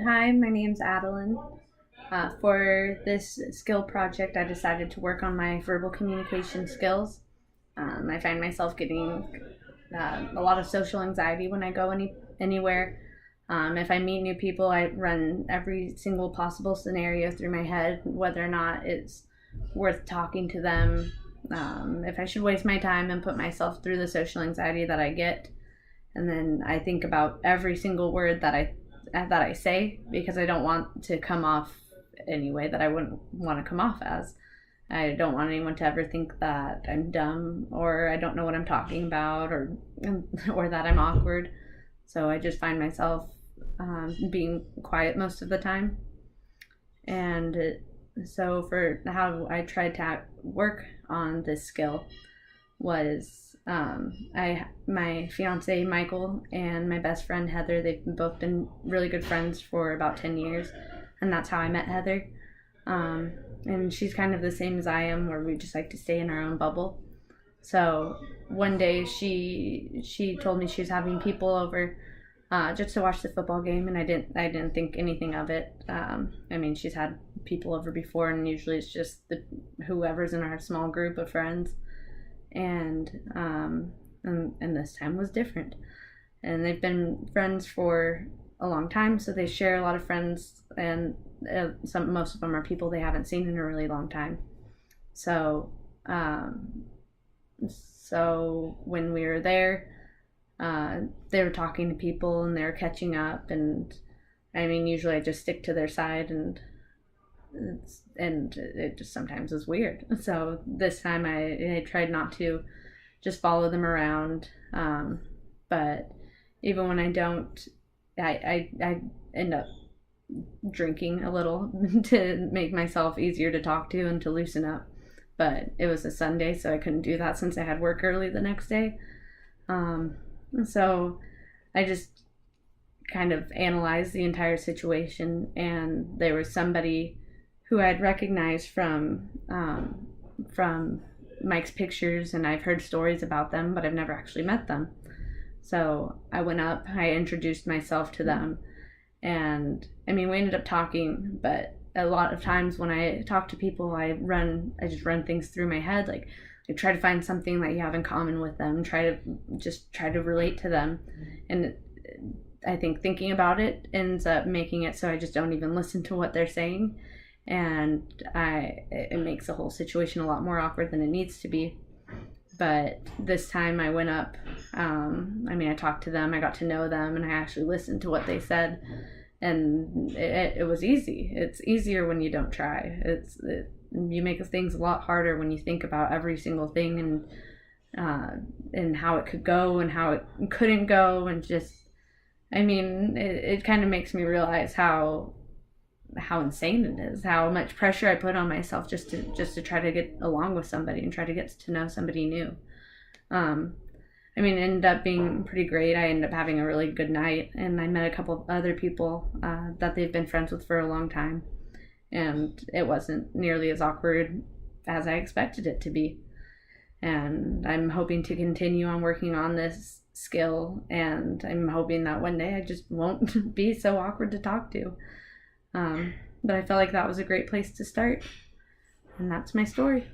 Hi, my name's Adeline. For this skill project, I decided to work on my verbal communication skills. I find myself getting a lot of social anxiety when I go anywhere. If I meet new people, I run every single possible scenario through my head, whether or not it's worth talking to them, if I should waste my time and put myself through the social anxiety that I get. And then I think about every single word that I say because I don't want to come off any way that I wouldn't want to come off as. I don't want anyone to ever think that I'm dumb or I don't know what I'm talking about or that I'm awkward. So I just find myself being quiet most of the time. And so for how I tried to work on this skill was I my fiance Michael and my best friend Heather. They've both been really good friends for about 10 years, and that's how I met Heather. And she's kind of the same as I am, where we just like to stay in our own bubble. So one day she told me she was having people over just to watch the football game, and I didn't think anything of it. I mean, she's had people over before, and usually it's just whoever's in our small group of friends, and and this time was different. And they've been friends for a long time, so they share a lot of friends, and most of them are people they haven't seen in a really long time. So so when we were there, they were talking to people and they were catching up, and I mean, usually I just stick to their side, and it just sometimes is weird. So this time I tried not to just follow them around, but even when I don't, I end up drinking a little to make myself easier to talk to and to loosen up. But it was a Sunday, so I couldn't do that since I had work early the next day. Um, so I just kind of analyzed the entire situation, and there was somebody who I'd recognized from Mike's pictures, and I've heard stories about them, but I've never actually met them. So I went up, I introduced myself to them, and I mean, we ended up talking, but a lot of times when I talk to people, I just run things through my head, like I try to find something that you have in common with them, try to relate to them, and I think thinking about it ends up making it so I just don't even listen to what they're saying, and it makes the whole situation a lot more awkward than it needs to be. But this time I went up. I mean, I talked to them, I got to know them, and I actually listened to what they said, and it was easy. It's easier when you don't try. You make things a lot harder when you think about every single thing and how it could go and how it couldn't go, and just I mean, it kind of makes me realize how insane it is, how much pressure I put on myself just to try to get along with somebody and try to get to know somebody new. Um, I mean, it ended up being pretty great. I ended up having a really good night, and I met a couple of other people that they've been friends with for a long time, and it wasn't nearly as awkward as I expected it to be. And I'm hoping to continue on working on this skill, and I'm hoping that one day I just won't be so awkward to talk to. But I felt like that was a great place to start, and that's my story.